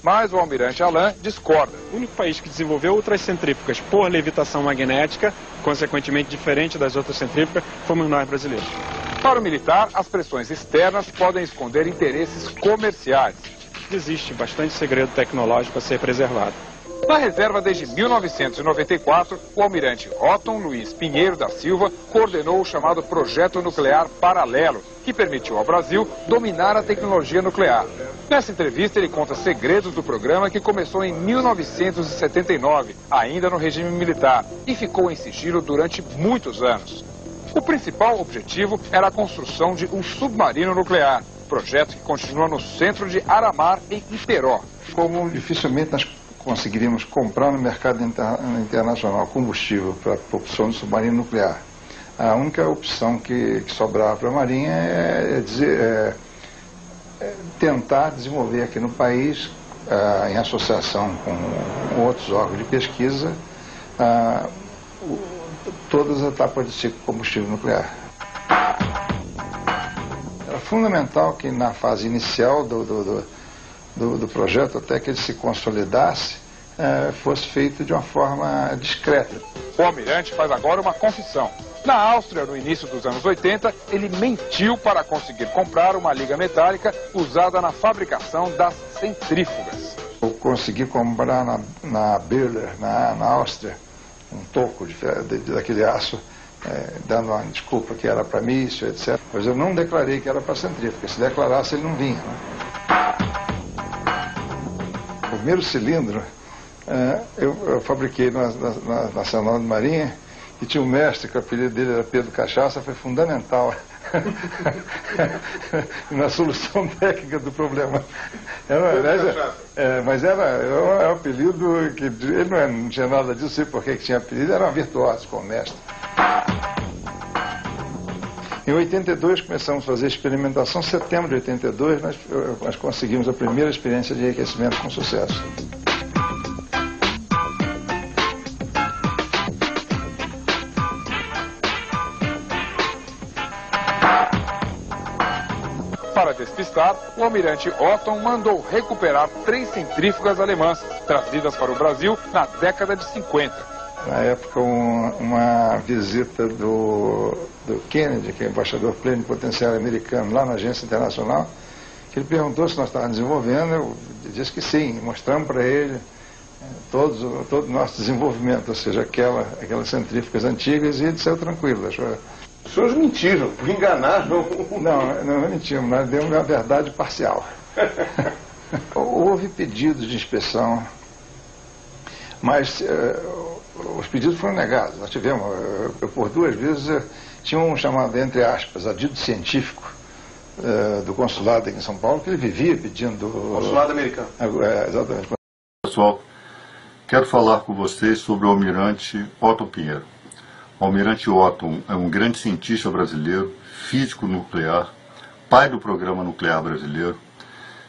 Mas o almirante Alain discorda. O único país que desenvolveu outras centrífugas por levitação magnética, consequentemente diferente das outras centrífugas, fomos nós brasileiros. Para o militar, as pressões externas podem esconder interesses comerciais. Existe bastante segredo tecnológico a ser preservado. Na reserva desde 1994, o almirante Otton Luiz Pinheiro da Silva coordenou o chamado Projeto Nuclear Paralelo, que permitiu ao Brasil dominar a tecnologia nuclear. Nessa entrevista, ele conta segredos do programa que começou em 1979, ainda no regime militar, e ficou em sigilo durante muitos anos. O principal objetivo era a construção de um submarino nuclear, projeto que continua no centro de Aramar, em Iteró. Como dificilmente nós conseguiríamos comprar no mercado internacional combustível para a propulsão do submarino nuclear, a única opção que sobrava para a Marinha é tentar desenvolver aqui no país, em associação com outros órgãos de pesquisa, todas as etapas de ciclo de combustível nuclear. Era fundamental que na fase inicial do projeto, até que ele se consolidasse, fosse feito de uma forma discreta. O almirante faz agora uma confissão. Na Áustria, no início dos anos 80, ele mentiu para conseguir comprar uma liga metálica usada na fabricação das centrífugas. Eu consegui comprar na Birler, na Áustria, um toco daquele aço, dando uma desculpa que era para míssil, etc. Mas eu não declarei que era para centrífuga. Se declarasse, ele não vinha, né? O primeiro cilindro eu fabriquei na Nacional de Marinha, e tinha um mestre que o apelido dele era Pedro Cachaça, foi fundamental na solução técnica do problema. Mas era um apelido que ele não tinha nada disso, sei por que tinha apelido, era um virtuoso como mestre. Em 82 começamos a fazer experimentação, em setembro de 82 nós conseguimos a primeira experiência de enriquecimento com sucesso. Para despistar, o almirante Otton mandou recuperar 3 centrífugas alemãs, trazidas para o Brasil na década de 50. Na época, uma visita do Kennedy, que é embaixador plenipotenciário americano, lá na agência internacional, que ele perguntou se nós estávamos desenvolvendo, eu disse que sim, mostramos para ele todo o nosso desenvolvimento, ou seja, aquelas centrífugas antigas, e ele saiu tranquilo, achou. Os senhores mentiram, enganaram. Não mentimos, nós demos uma verdade parcial. Houve pedidos de inspeção, mas os pedidos foram negados. Nós tivemos, por 2 vezes, tinha um chamado, entre aspas, adido científico do consulado aqui em São Paulo, que ele vivia pedindo... Consulado americano. Exatamente. Pessoal, quero falar com vocês sobre o almirante Otton Pinheiro. O almirante Otton é um grande cientista brasileiro, físico nuclear, pai do programa nuclear brasileiro,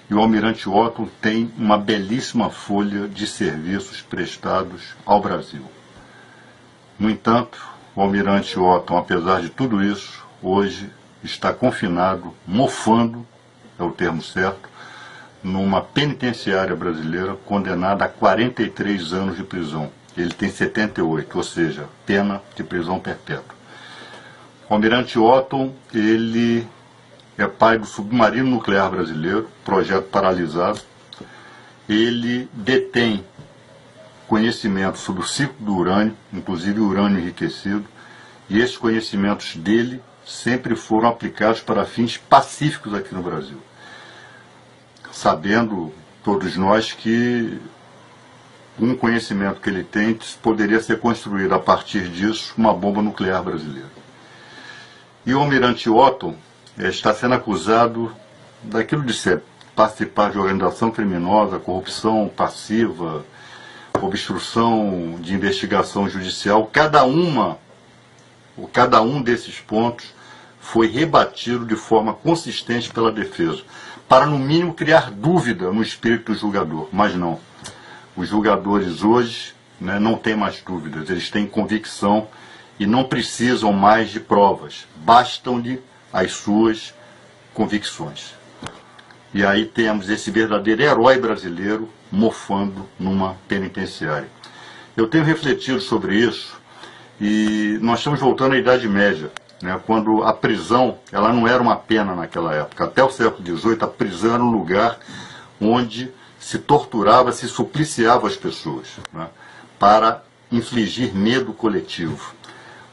e o almirante Otton tem uma belíssima folha de serviços prestados ao Brasil. No entanto, o almirante Otton, apesar de tudo isso, hoje está confinado, mofando, é o termo certo, numa penitenciária brasileira, condenada a 43 anos de prisão. Ele tem 78, ou seja, pena de prisão perpétua. O almirante Otton, ele é pai do submarino nuclear brasileiro, projeto paralisado. Ele detém conhecimento sobre o ciclo do urânio, inclusive o urânio enriquecido, e esses conhecimentos dele sempre foram aplicados para fins pacíficos aqui no Brasil. Sabendo todos nós que um conhecimento que ele tem poderia ser construído a partir disso uma bomba nuclear brasileira. E o almirante Otton está sendo acusado daquilo de ser participar de organização criminosa, corrupção passiva, obstrução de investigação judicial. Cada um desses pontos foi rebatido de forma consistente pela defesa, para no mínimo criar dúvida no espírito do julgador, mas não. Os julgadores hoje não têm mais dúvidas, eles têm convicção e não precisam mais de provas, bastam-lhe as suas convicções. E aí temos esse verdadeiro herói brasileiro mofando numa penitenciária. Eu tenho refletido sobre isso e nós estamos voltando à Idade Média, né, quando a prisão ela não era uma pena naquela época. Até o século XVIII, a prisão era um lugar onde se torturava, se supliciava as pessoas, né, para infligir medo coletivo.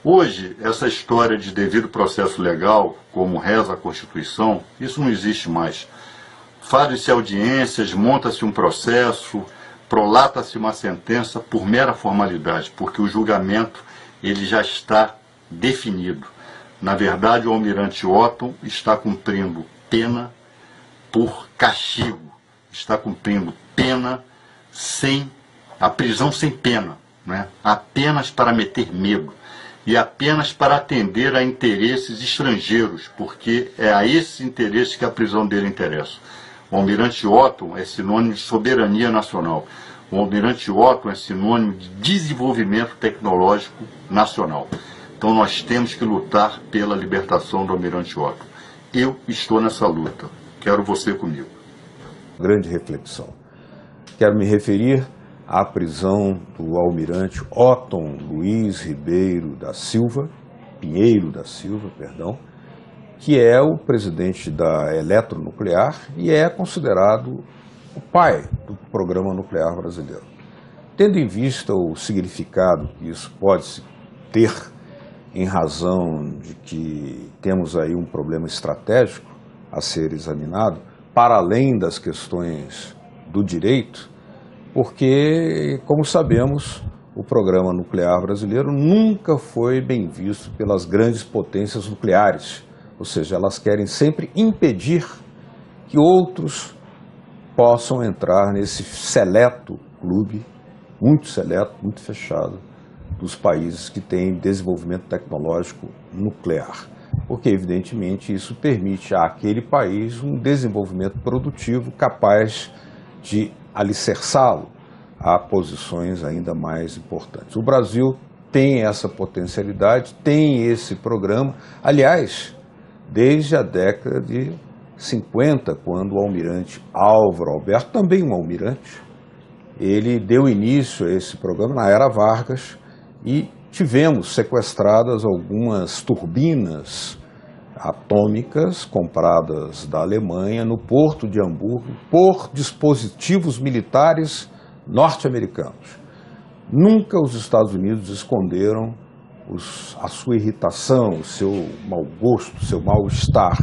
Hoje, essa história de devido processo legal, como reza a Constituição, isso não existe mais. Fazem-se audiências, monta-se um processo, prolata-se uma sentença por mera formalidade, porque o julgamento ele já está definido. Na verdade, o almirante Otton está cumprindo pena por castigo, está cumprindo pena a prisão sem pena, né? Apenas para meter medo e apenas para atender a interesses estrangeiros, porque é a esses interesses que a prisão dele interessa. O almirante Otton é sinônimo de soberania nacional. O almirante Otton é sinônimo de desenvolvimento tecnológico nacional. Então nós temos que lutar pela libertação do almirante Otton. Eu estou nessa luta. Quero você comigo. Grande reflexão. Quero me referir à prisão do almirante Otton Luiz Pinheiro da Silva, que é o presidente da Eletronuclear e é considerado o pai do programa nuclear brasileiro. Tendo em vista o significado que isso pode ter em razão de que temos aí um problema estratégico a ser examinado, para além das questões do direito, porque, como sabemos, o programa nuclear brasileiro nunca foi bem visto pelas grandes potências nucleares, ou seja, elas querem sempre impedir que outros possam entrar nesse seleto clube, muito seleto, muito fechado, dos países que têm desenvolvimento tecnológico nuclear. Porque, evidentemente, isso permite àquele país um desenvolvimento produtivo capaz de alicerçá-lo a posições ainda mais importantes. O Brasil tem essa potencialidade, tem esse programa, aliás, desde a década de 50, quando o almirante Álvaro Alberto, também um almirante, ele deu início a esse programa na era Vargas e tivemos sequestradas algumas turbinas atômicas compradas da Alemanha no porto de Hamburgo por dispositivos militares norte-americanos. Nunca os Estados Unidos esconderam a sua irritação, o seu mau gosto, o seu mal-estar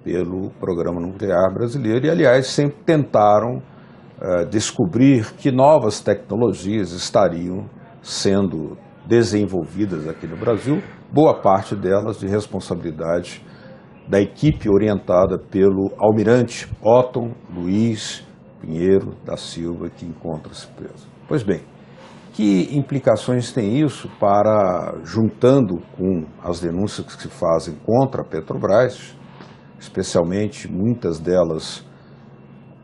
pelo programa nuclear brasileiro e, aliás, sempre tentaram descobrir que novas tecnologias estariam sendo desenvolvidas aqui no Brasil, boa parte delas de responsabilidade da equipe orientada pelo almirante Otton Luiz Pinheiro da Silva, que encontra-se preso. Pois bem, que implicações tem isso para, juntando com as denúncias que se fazem contra a Petrobras, especialmente muitas delas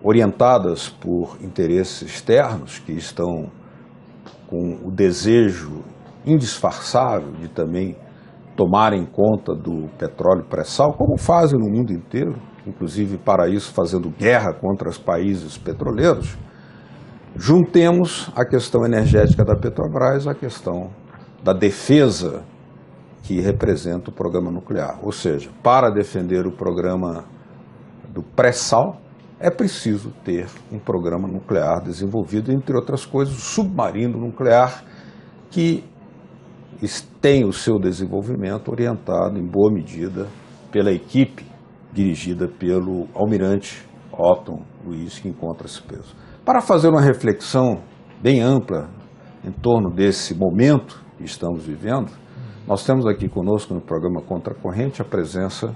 orientadas por interesses externos que estão com o desejo indisfarçável de também tomarem conta do petróleo pré-sal, como fazem no mundo inteiro, inclusive para isso fazendo guerra contra os países petroleiros, juntemos a questão energética da Petrobras à questão da defesa que representa o programa nuclear. Ou seja, para defender o programa do pré-sal, é preciso ter um programa nuclear desenvolvido, entre outras coisas, o submarino nuclear, que tem o seu desenvolvimento orientado, em boa medida, pela equipe dirigida pelo almirante Otton Luiz, que encontra-se preso. Para fazer uma reflexão bem ampla em torno desse momento que estamos vivendo, nós temos aqui conosco no programa Contra a Corrente a presença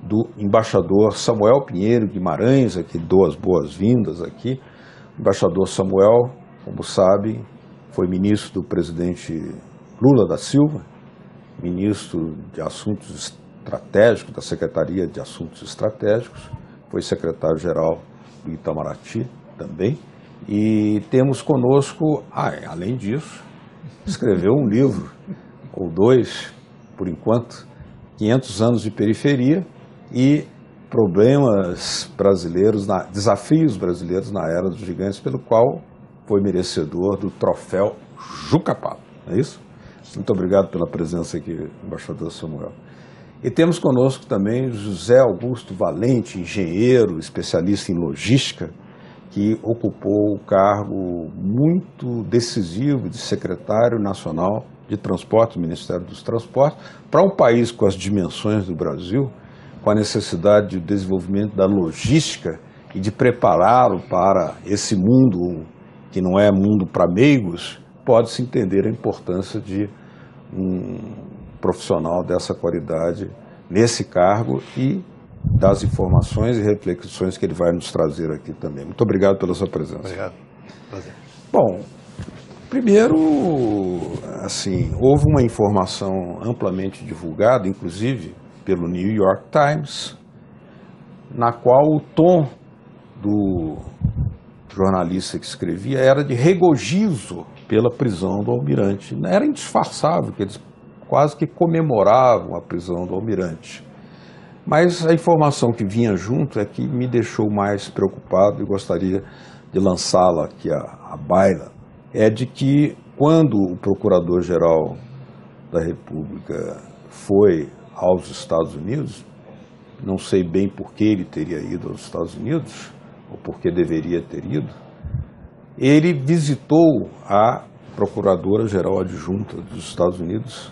do embaixador Samuel Pinheiro Guimarães, aqui dou as boas-vindas aqui. O embaixador Samuel, como sabem, foi ministro do presidente Lula da Silva, ministro de Assuntos Estratégicos, da Secretaria de Assuntos Estratégicos, foi secretário-geral do Itamaraty também, e temos conosco, além disso, escreveu um livro, ou dois, por enquanto, 500 anos de periferia, e problemas brasileiros, desafios brasileiros na era dos gigantes, pelo qual foi merecedor do troféu Juca Palo. Não é isso? Muito obrigado pela presença aqui, embaixador Samuel. E temos conosco também José Augusto Valente, engenheiro, especialista em logística, que ocupou o cargo muito decisivo de secretário nacional de transporte, do Ministério dos Transportes, para um país com as dimensões do Brasil, com a necessidade de desenvolvimento da logística e de prepará-lo para esse mundo que não é mundo para meigos, pode-se entender a importância de um profissional dessa qualidade nesse cargo e das informações e reflexões que ele vai nos trazer aqui também. Muito obrigado pela sua presença. Obrigado. Prazer. Bom, primeiro, assim, houve uma informação amplamente divulgada, inclusive pelo New York Times, na qual o tom do jornalista que escrevia era de regozijo pela prisão do almirante. Era indisfarçável, que eles quase que comemoravam a prisão do almirante. Mas a informação que vinha junto é que me deixou mais preocupado e gostaria de lançá-la aqui à baila, é de que quando o Procurador-Geral da República foi aos Estados Unidos, não sei bem por que ele teria ido aos Estados Unidos, ou por que deveria ter ido, ele visitou a Procuradora-Geral Adjunta dos Estados Unidos,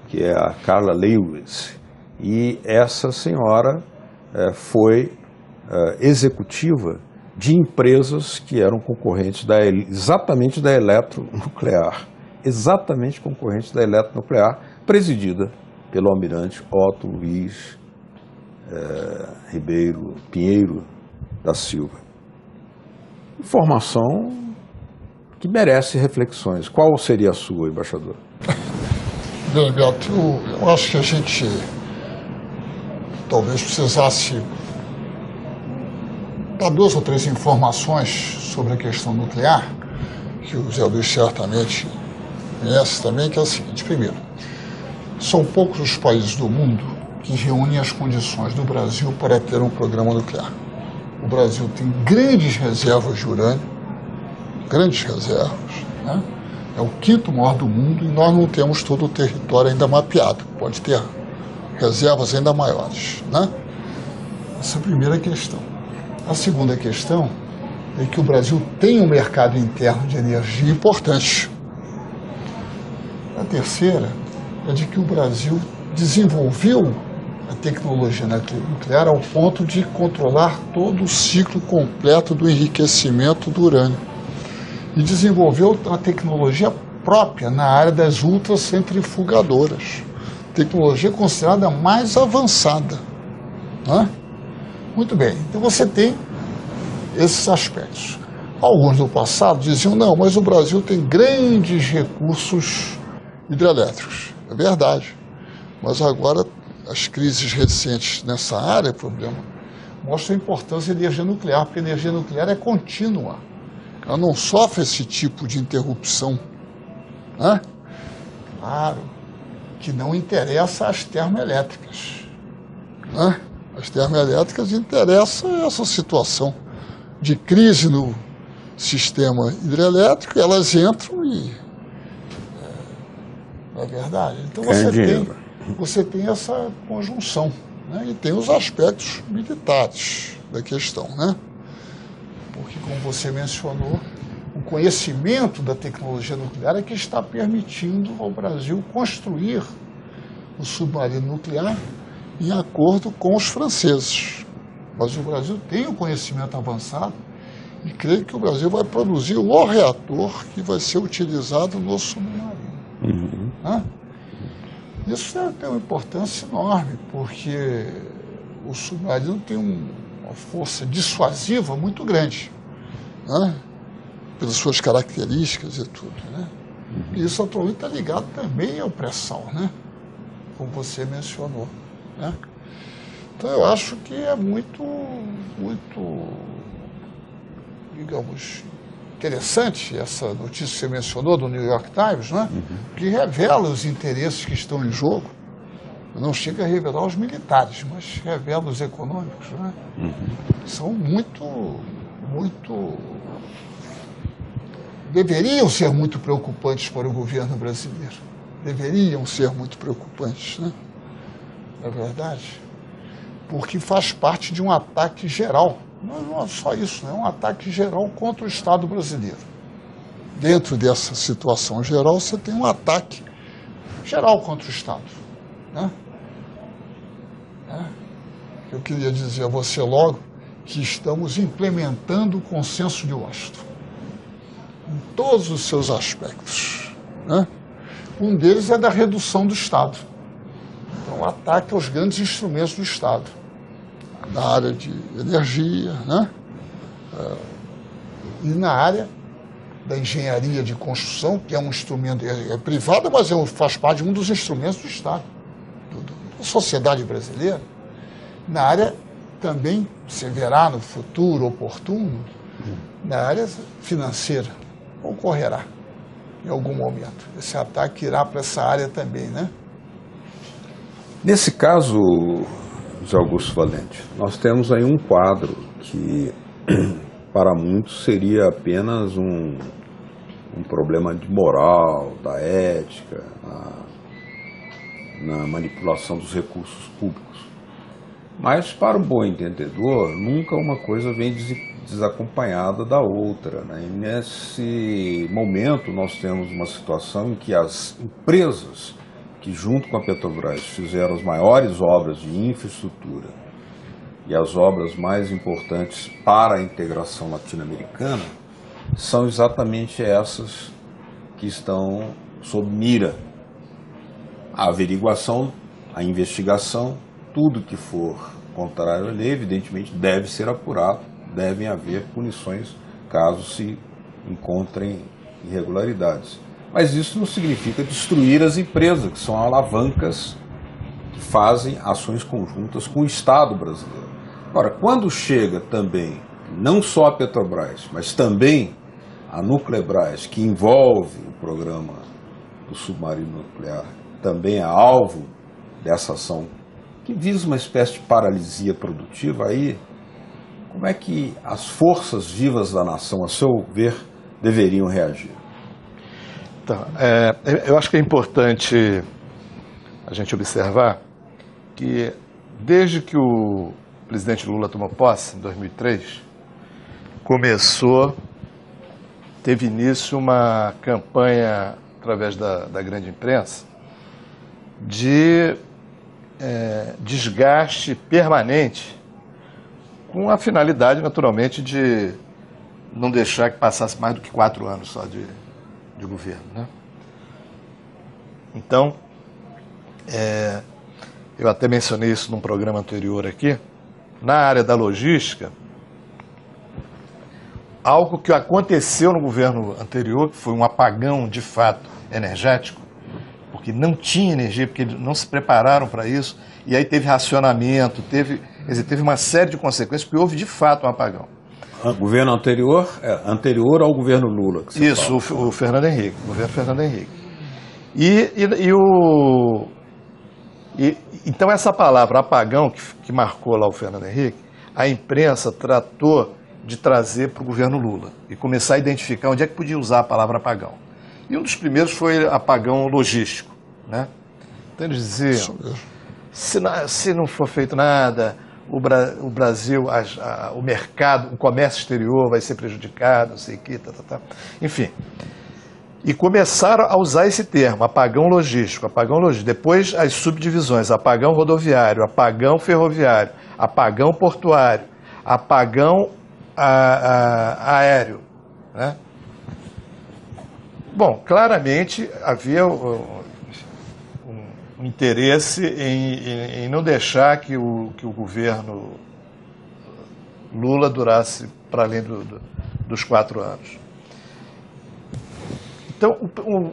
que é a Carla Lewis, e essa senhora foi executiva de empresas que eram concorrentes exatamente da Eletronuclear, exatamente concorrentes da Eletronuclear, presidida pelo almirante Otto Luiz Pinheiro da Silva. Informação que merece reflexões. Qual seria a sua, embaixador? Bem, Beto, eu acho que a gente talvez precisasse dar 2 ou 3 informações sobre a questão nuclear, que o Zé Luiz certamente conhece também, que é a seguinte. Primeiro, são poucos os países do mundo que reúnem as condições do Brasil para ter um programa nuclear. O Brasil tem grandes reservas de urânio, grandes reservas, né? É o 5º maior do mundo e nós não temos todo o território ainda mapeado. Pode ter reservas ainda maiores, né? Essa é a primeira questão. A segunda questão é que o Brasil tem um mercado interno de energia importante. A terceira é de que o Brasil desenvolveu a tecnologia nuclear ao ponto de controlar todo o ciclo completo do enriquecimento do urânio. E desenvolveu uma tecnologia própria na área das ultracentrifugadoras. Tecnologia considerada mais avançada, né? Muito bem, então você tem esses aspectos. Alguns do passado diziam, não, mas o Brasil tem grandes recursos hidrelétricos. É verdade, mas agora as crises recentes nessa área, problema, mostram a importância da energia nuclear, porque a energia nuclear é contínua. Ela não sofre esse tipo de interrupção, né? Claro que não interessa às termoelétricas, né? As termoelétricas interessa essa situação de crise no sistema hidrelétrico, elas entram e... não é verdade? Então você tem essa conjunção, né? E tem os aspectos militares da questão, né? Porque, como você mencionou, o conhecimento da tecnologia nuclear é que está permitindo ao Brasil construir o submarino nuclear em acordo com os franceses. Mas o Brasil tem um conhecimento avançado e creio que o Brasil vai produzir o reator que vai ser utilizado no submarino. Uhum. Né? Isso tem uma importância enorme, porque o submarino tem uma força dissuasiva muito grande, né? Pelas suas características e tudo, né? E isso atualmente está ligado também ao pré-sal, né? Como você mencionou, né? Então eu acho que é muito, digamos, interessante essa notícia que você mencionou do New York Times, né? Que revela os interesses que estão em jogo, Não chega a revelar os militares, mas revela os econômicos, né? São muito deveriam ser muito preocupantes para o governo brasileiro. Deveriam ser muito preocupantes, né? Não é verdade? Porque faz parte de um ataque geral. Não é só isso, é um ataque geral contra o Estado brasileiro. Dentro dessa situação geral, você tem um ataque geral contra o Estado, né? Eu queria dizer a você logo que estamos implementando o consenso de Washington em todos os seus aspectos, né? Um deles é da redução do Estado. Então, o ataque aos grandes instrumentos do Estado, na área de energia, né? E na área da engenharia de construção, que é um instrumento privado, mas faz parte de um dos instrumentos do Estado, da sociedade brasileira. Na área também, você verá no futuro oportuno, na área financeira, ocorrerá em algum momento. Esse ataque irá para essa área também, né? Nesse caso, José Augusto Valente, nós temos aí um quadro que, para muitos, seria apenas um problema de moral, da ética, na manipulação dos recursos públicos. Mas, para o bom entendedor, nunca uma coisa vem desacompanhada da outra, né? E nesse momento nós temos uma situação em que as empresas que, junto com a Petrobras, fizeram as maiores obras de infraestrutura e as obras mais importantes para a integração latino-americana, são exatamente essas que estão sob mira. A averiguação, a investigação, tudo que for contrário à lei, evidentemente, deve ser apurado, devem haver punições caso se encontrem irregularidades. Mas isso não significa destruir as empresas, que são alavancas que fazem ações conjuntas com o Estado brasileiro. Agora, quando chega também, não só a Petrobras, mas também a Nuclebras, que envolve o programa do submarino nuclear, também é alvo dessa ação, que visa uma espécie de paralisia produtiva, aí como é que as forças vivas da nação, a seu ver, deveriam reagir? Então, eu acho que é importante a gente observar que desde que o presidente Lula tomou posse, em 2003, teve início uma campanha, através da grande imprensa, de desgaste permanente, com a finalidade, naturalmente, de não deixar que passasse mais do que 4 anos só de governo, né? Então, eu até mencionei isso num programa anterior aqui, na área da logística, algo que aconteceu no governo anterior, que foi um apagão, de fato, energético, porque não tinha energia, porque não se prepararam para isso, e aí teve racionamento, teve uma série de consequências, porque houve, de fato, um apagão. O governo anterior ao governo Lula. Que isso, o Fernando Henrique, o governo Fernando Henrique. Então, essa palavra apagão, que marcou lá o Fernando Henrique, a imprensa tratou de trazer para o governo Lula e começar a identificar onde é que podia usar a palavra apagão. E um dos primeiros foi apagão logístico, né? Então eles diziam, se não for feito nada, o Brasil, o mercado, o comércio exterior vai ser prejudicado, não sei o que, enfim. E começaram a usar esse termo, apagão logístico. Depois as subdivisões, apagão rodoviário, apagão ferroviário, apagão portuário, apagão aéreo, né? Bom, claramente havia um interesse em não deixar que o governo Lula durasse para além dos 4 anos. Então,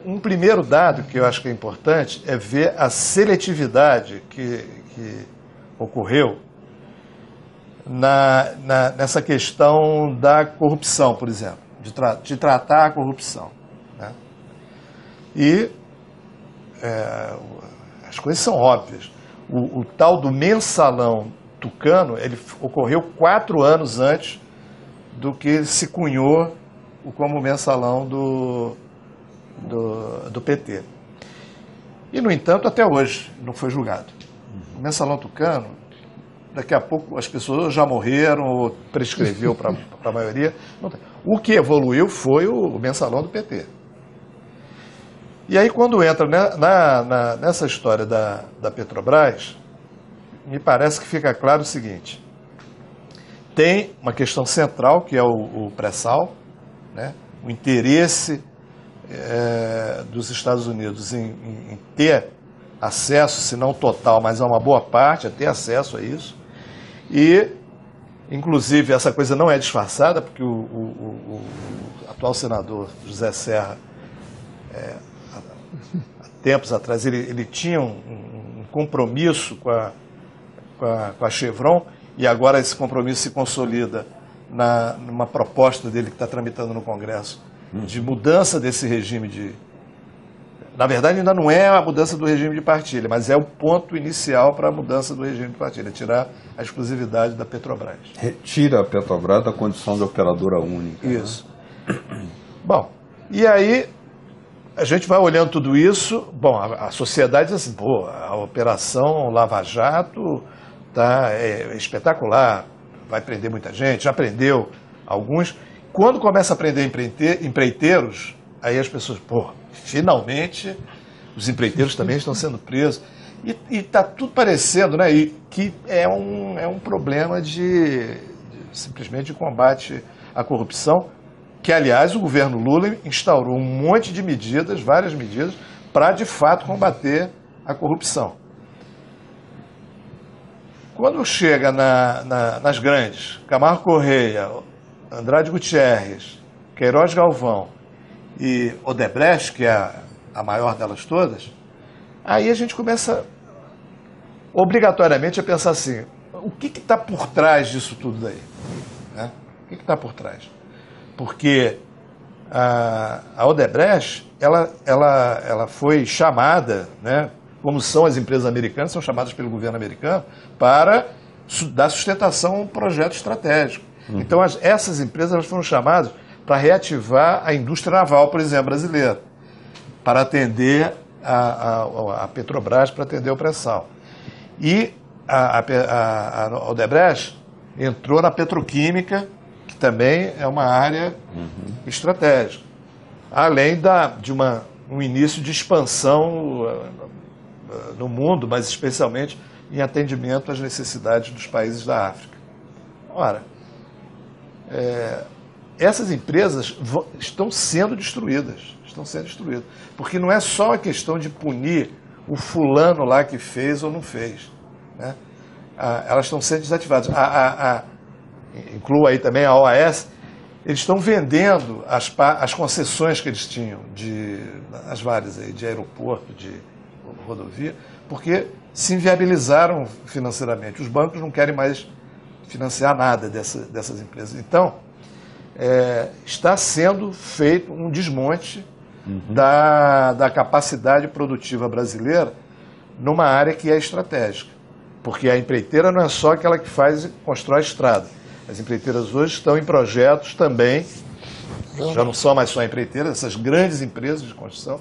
um primeiro dado que eu acho que é importante é ver a seletividade que ocorreu nessa questão da corrupção, por exemplo, de tratar a corrupção, né? E as coisas são óbvias. O tal do mensalão tucano, ele ocorreu 4 anos antes do que se cunhou como mensalão do PT. E, no entanto, até hoje não foi julgado. O mensalão tucano, daqui a pouco as pessoas já morreram ou prescreveu para a maioria. O que evoluiu foi o mensalão do PT. E aí, quando entra nessa história da Petrobras, me parece que fica claro o seguinte: tem uma questão central, que é o pré-sal, né? O interesse dos Estados Unidos em ter acesso, se não total, mas a uma boa parte, a ter acesso a isso. E, inclusive, essa coisa não é disfarçada, porque o atual senador José Serra, há tempos atrás, ele tinha um compromisso com a Chevron, e agora esse compromisso se consolida numa proposta dele que está tramitando no Congresso, de mudança desse regime de... Na verdade, ainda não é a mudança do regime de partilha, mas é o ponto inicial para a mudança do regime de partilha, tirar a exclusividade da Petrobras. Retira a Petrobras da condição de operadora única. Isso. Né? Bom, e aí a gente vai olhando tudo isso, bom, a sociedade diz assim, pô, a operação Lava Jato é espetacular, vai prender muita gente, já prendeu alguns. Quando começa a prender empreiteiros, aí as pessoas, pô, finalmente os empreiteiros também estão sendo presos. E está tudo parecendo, né, e que é um problema simplesmente de combate à corrupção, que, aliás, o governo Lula instaurou um monte de medidas, várias medidas, para, de fato, combater a corrupção. Quando chega nas grandes, Camargo Correia, Andrade Gutierrez, Queiroz Galvão e Odebrecht, que é a maior delas todas, aí a gente começa obrigatoriamente a pensar assim, o que está por trás disso tudo daí? Né? O que está por trás? Porque a Odebrecht, ela foi chamada, né, como são as empresas americanas, são chamadas pelo governo americano, para dar sustentação a um projeto estratégico. Então, essas empresas elas foram chamadas para reativar a indústria naval, por exemplo, brasileira, para atender a Petrobras, para atender o pré-sal. E a Odebrecht entrou na petroquímica, que também é uma área estratégica, além de um início de expansão no mundo, mas especialmente em atendimento às necessidades dos países da África. Ora, essas empresas estão sendo destruídas, porque não é só a questão de punir o fulano lá que fez ou não fez, né? Elas estão sendo desativadas. Inclua aí também a OAS, eles estão vendendo as concessões que eles tinham, as várias aí, de aeroporto, de rodovia, porque se inviabilizaram financeiramente. Os bancos não querem mais financiar nada dessas empresas. Então, está sendo feito um desmonte da capacidade produtiva brasileira numa área que é estratégica. Porque a empreiteira não é só aquela que faz e constrói estrada. As empreiteiras hoje estão em projetos também, já não são mais só empreiteiras, essas grandes empresas de construção,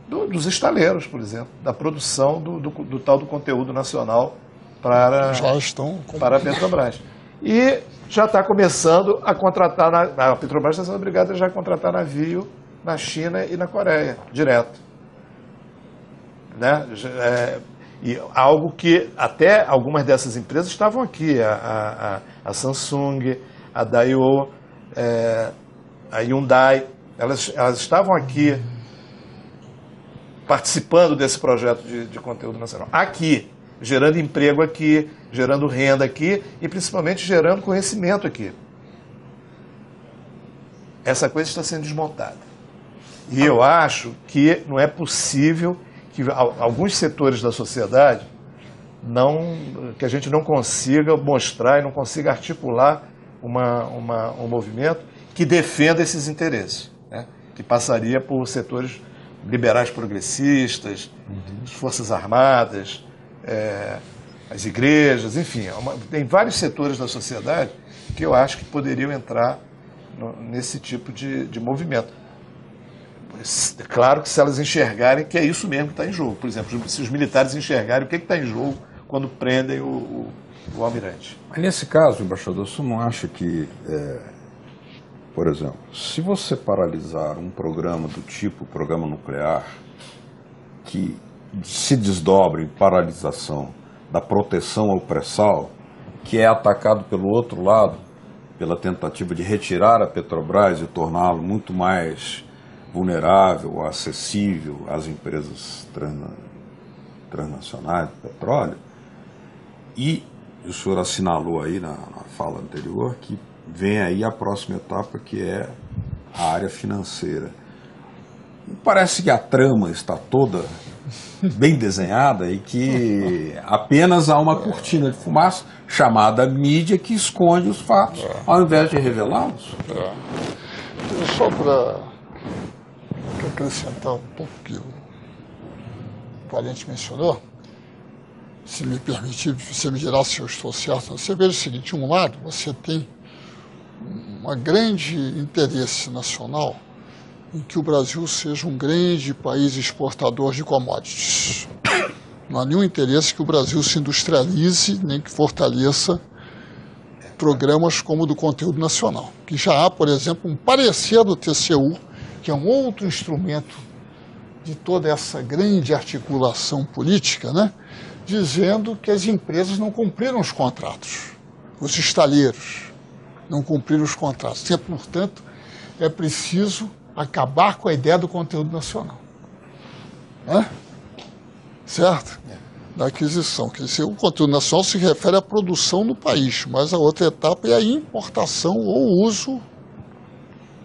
dos estaleiros, por exemplo, da produção do tal do conteúdo nacional para a Petrobras. E já está começando a contratar, a Petrobras está sendo obrigada já a contratar navio na China e na Coreia, direto. Né? E algo que até algumas dessas empresas estavam aqui, a Samsung, a Daewoo, a Hyundai, elas estavam aqui participando desse projeto de conteúdo nacional. Aqui, gerando emprego aqui, gerando renda aqui e principalmente gerando conhecimento aqui. Essa coisa está sendo desmontada. E eu acho que não é possível que alguns setores da sociedade que a gente não consiga mostrar e não consiga articular um movimento que defenda esses interesses, né? Que passaria por setores liberais progressistas, Forças Armadas, as igrejas, enfim, tem vários setores da sociedade que eu acho que poderiam entrar nesse tipo de movimento. É claro que se elas enxergarem que é isso mesmo que está em jogo. Por exemplo, se os militares enxergarem o que está em jogo quando prendem o almirante. Mas nesse caso, embaixador, você não acha que, por exemplo, se você paralisar um programa do tipo programa nuclear, que se desdobra em paralisação da proteção ao pré-sal, que é atacado pelo outro lado, pela tentativa de retirar a Petrobras e torná-lo muito mais vulnerável, acessível às empresas transnacionais do petróleo, e o senhor assinalou aí na fala anterior que vem aí a próxima etapa, que é a área financeira. Parece que a trama está toda bem desenhada e que apenas há uma cortina de fumaça chamada mídia que esconde os fatos, ao invés de revelá-los. Só para acrescentar um pouco que o Valente mencionou, se me permitir, você me dirá se eu estou certo. Você veja o seguinte: de um lado, você tem um grande interesse nacional em que o Brasil seja um grande país exportador de commodities. Não há nenhum interesse que o Brasil se industrialize, nem que fortaleça programas como o do conteúdo nacional. Que já há, por exemplo, um parecer do TCU, que é um outro instrumento de toda essa grande articulação política, né, dizendo que as empresas não cumpriram os contratos, os estaleiros não cumpriram os contratos. E, portanto, é preciso acabar com a ideia do conteúdo nacional. Certo? Da aquisição. Quer dizer, o conteúdo nacional se refere à produção no país, mas a outra etapa é a importação ou uso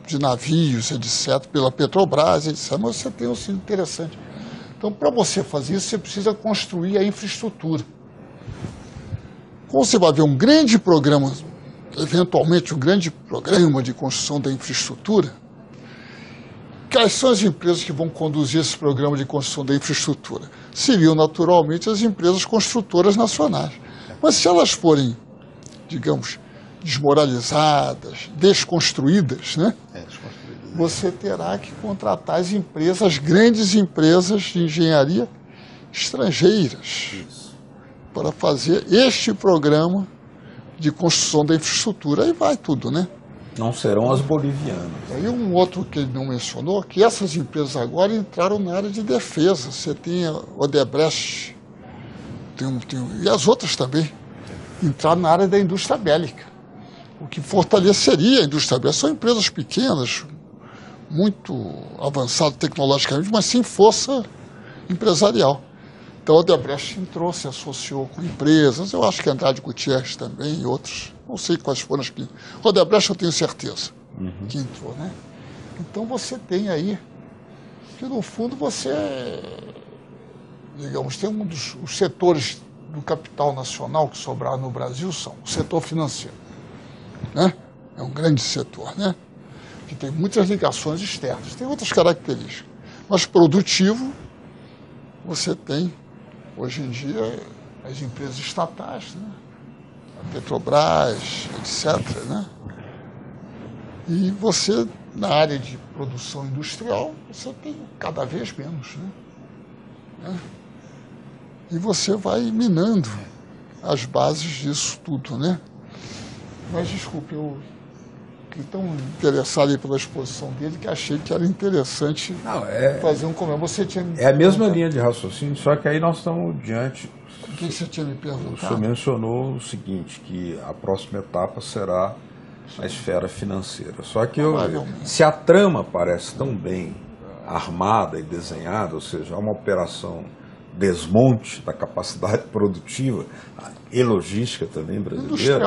de navios, etc., pela Petrobras, etc. Mas você tem um sentido interessante. Então, para você fazer isso, você precisa construir a infraestrutura. Como você vai ver um grande programa, eventualmente um grande programa de construção da infraestrutura, quais são as empresas que vão conduzir esse programa de construção da infraestrutura? Seriam, naturalmente, as empresas construtoras nacionais. Mas se elas forem, digamos, desmoralizadas, desconstruídas, né? Você terá que contratar as empresas, as grandes empresas de engenharia estrangeiras, para fazer este programa de construção da infraestrutura. Aí vai tudo, né? Não serão as bolivianas. Aí um outro que ele não mencionou, que essas empresas agora entraram na área de defesa. Você tem a Odebrecht, e as outras também, entraram na área da indústria bélica, o que fortaleceria a indústria bélica. São empresas pequenas, muito avançadas tecnologicamente, mas sem força empresarial. Então a Odebrecht entrou, se associou com empresas, eu acho que Andrade Gutierrez também e outros. Não sei quais foram as que... Odebrecht eu tenho certeza que entrou, né? Então você tem aí que, no fundo, você, digamos, tem os setores do capital nacional que sobraram no Brasil, são o setor financeiro, né? É um grande setor, né? Que tem muitas ligações externas, tem outras características. Mas produtivo, você tem, hoje em dia, as empresas estatais, né? A Petrobras, etc., né? E você, na área de produção industrial, você tem cada vez menos, né? E você vai minando as bases disso tudo, né? Mas, desculpe, eu fiquei tão interessado aí pela exposição dele que achei que era interessante fazer um comentário. Você tinha É a mesma linha de raciocínio, só que aí nós estamos diante... O que você tinha me perguntado? O senhor mencionou o seguinte, que a próxima etapa será a esfera financeira. Só que se a trama parece tão bem armada e desenhada, ou seja, uma operação desmonte da capacidade produtiva e logística também brasileira,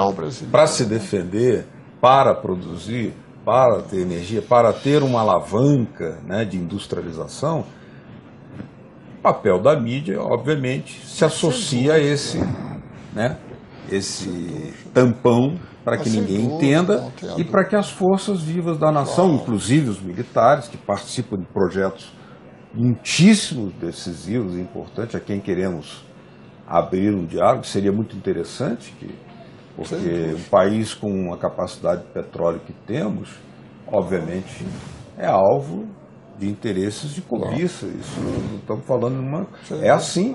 para se defender, para produzir, para ter energia, para ter uma alavanca, né, de industrialização, o papel da mídia, obviamente, se associa a esse tampão para que ninguém entenda e para que as forças vivas da nação, inclusive os militares, que participam de projetos muitíssimos decisivos e importantes, a quem queremos abrir um diálogo, seria muito interessante, porque um país com a capacidade de petróleo que temos, obviamente, é alvo de interesses de cobiça. Isso não estamos falando de uma... É assim.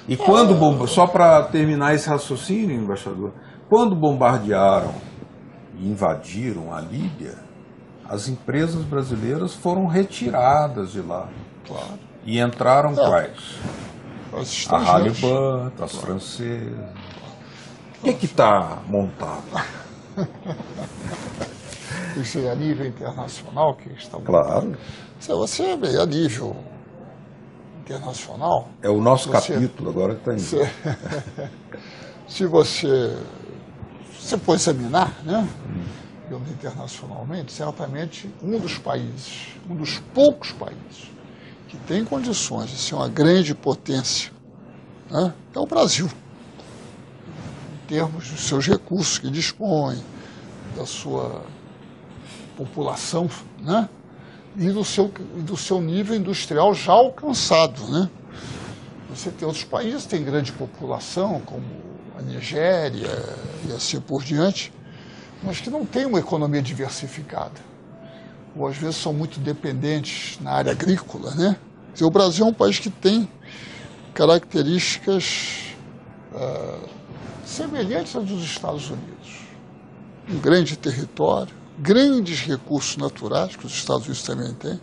E quando, só para terminar esse raciocínio, embaixador, quando bombardearam e invadiram a Líbia, as empresas brasileiras foram retiradas de lá. Claro. E entraram quais? A Halliburton, as francesas. O que está montado? Isso é a nível internacional que está montado. Claro. Você vê a nível internacional... É o nosso capítulo agora que está indo. Se você for examinar, né, internacionalmente, certamente um dos poucos países que tem condições de ser uma grande potência, né, é o Brasil. Em termos dos seus recursos que dispõe, da sua população, né, e do seu nível industrial já alcançado, né? Você tem outros países que têm grande população, como a Nigéria e assim por diante, mas que não têm uma economia diversificada. Ou às vezes são muito dependentes na área agrícola, né? O Brasil é um país que tem características semelhantes às dos Estados Unidos. Um grande território, grandes recursos naturais, que os Estados Unidos também têm,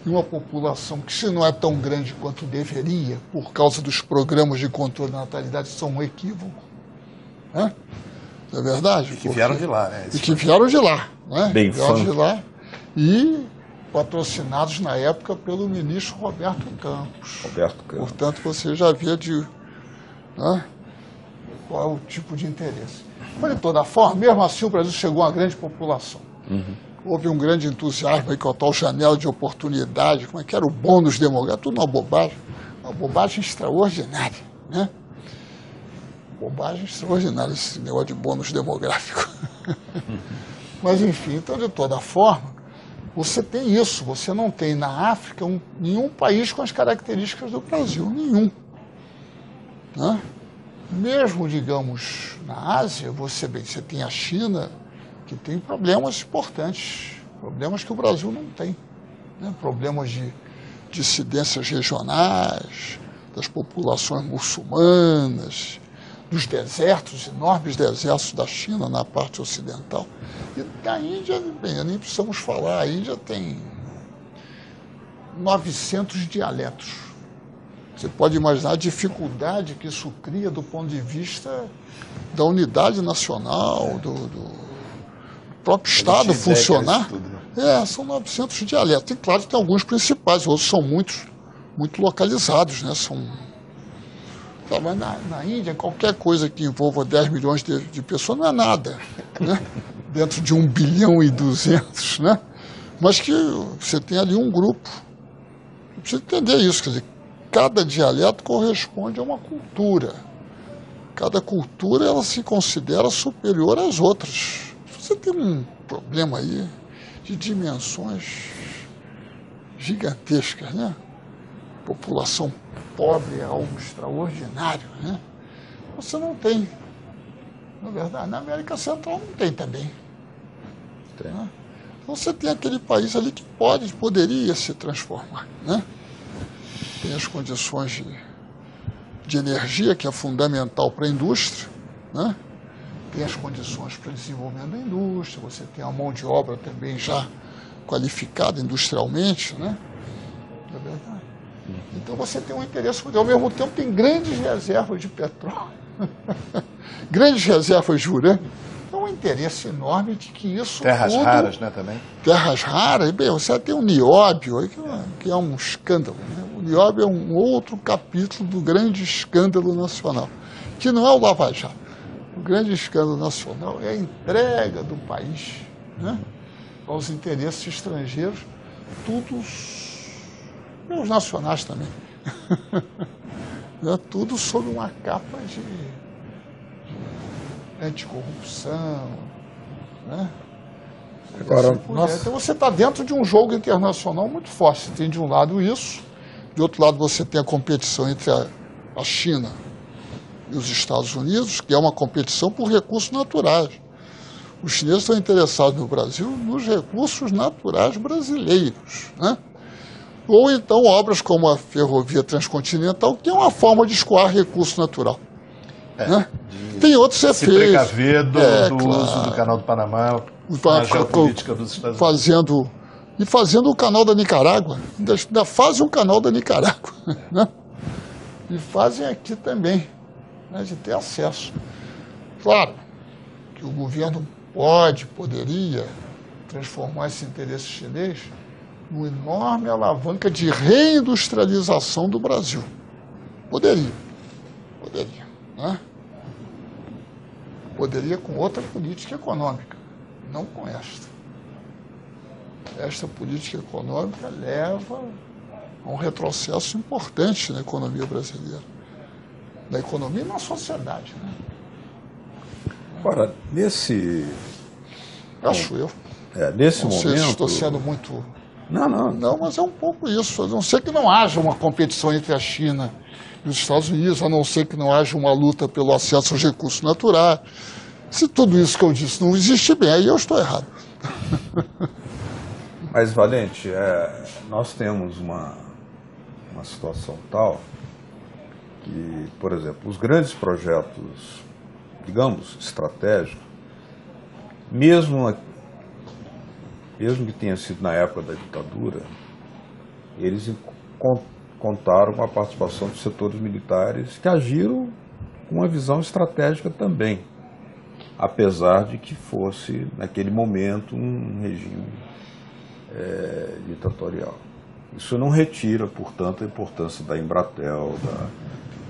e uma população que, se não é tão grande quanto deveria, por causa dos programas de controle da natalidade, são um equívoco. Né? Não é verdade? E que vieram de lá, né? E que vieram de lá. Né? Bem vieram de lá e patrocinados na época pelo ministro Roberto Campos. Portanto, você já via né, qual é o tipo de interesse. Mas, de toda forma, mesmo assim, o Brasil chegou a uma grande população. Houve um grande entusiasmo aí com a tal janela de oportunidade, como é que era o bônus demográfico, tudo uma bobagem extraordinária, né? Bobagem extraordinária esse negócio de bônus demográfico. Mas, enfim, então, de toda forma, você tem isso, você não tem na África nenhum país com as características do Brasil, nenhum. Né? Mesmo, digamos, na Ásia, você tem a China, que tem problemas importantes, problemas que o Brasil não tem, né? Problemas de dissidências regionais, das populações muçulmanas, dos desertos, enormes desertos da China na parte ocidental. E da Índia, bem, nem precisamos falar, a Índia tem 900 dialetos. Você pode imaginar a dificuldade que isso cria do ponto de vista da unidade nacional, do próprio Estado funcionar. São 900 dialetos. E claro que tem alguns principais, outros são muito localizados, né? Mas na Índia, qualquer coisa que envolva 10 milhões de pessoas não é nada, né? Dentro de 1 bilhão e 200, né? Mas que você tem ali um grupo. Você precisa entender isso, quer dizer, cada dialeto corresponde a uma cultura. Cada cultura ela se considera superior às outras. Você tem um problema aí de dimensões gigantescas, né? População pobre é algo extraordinário, né? Você não tem. Na verdade, na América Central não tem também. Né? Então você tem aquele país ali que poderia se transformar, né? Tem as condições de energia, que é fundamental para a indústria, né? Tem as condições para o desenvolvimento da indústria, você tem a mão de obra também já qualificada industrialmente, né? É verdade. Então você tem um interesse, ao mesmo tempo tem grandes reservas de petróleo, grandes reservas de urânio. Então um interesse enorme de que isso terras tudo, raras, né, também? Terras raras, bem, você tem o nióbio, que é um escândalo, né? O nióbio é um outro capítulo do grande escândalo nacional, que não é o Lava Jato. O grande escândalo nacional é a entrega do país, né, aos interesses estrangeiros, os nacionais também. Tudo sob uma capa de anticorrupção, né? Agora, então você está dentro de um jogo internacional muito forte. Você tem de um lado isso, de outro lado você tem a competição entre a China e os Estados Unidos, que é uma competição por recursos naturais. Os chineses estão interessados no Brasil nos recursos naturais brasileiros, né? Ou então obras como a ferrovia transcontinental, que é uma forma de escoar recurso natural. Né? Tem outros efeitos. Se precaver do claro. uso do Canal do Panamá, a geopolítica dos Estados Unidos. Fazendo o canal da Nicarágua. Ainda fazem o canal da Nicarágua. Né? E fazem aqui também, né, de ter acesso. Claro que o governo poderia transformar esse interesse chinês numa enorme alavanca de reindustrialização do Brasil. Poderia, né? Poderia com outra política econômica, não com esta. Esta política econômica leva a um retrocesso importante na economia brasileira, na economia e na sociedade, né? Agora, nesse momento... Não sei se estou sendo muito... Não, mas é um pouco isso. A não ser que não haja uma competição entre a China e os Estados Unidos, a não ser que não haja uma luta pelo acesso aos recursos naturais. Se tudo isso que eu disse não existe bem, aí eu estou errado. Mas, Valente, nós temos uma situação tal que, por exemplo, os grandes projetos, digamos, estratégicos, mesmo que tenha sido na época da ditadura, eles contaram com a participação dos setores militares que agiram com uma visão estratégica também, apesar de que fosse, naquele momento, um regime ditatorial. Isso não retira, portanto, a importância da Embratel,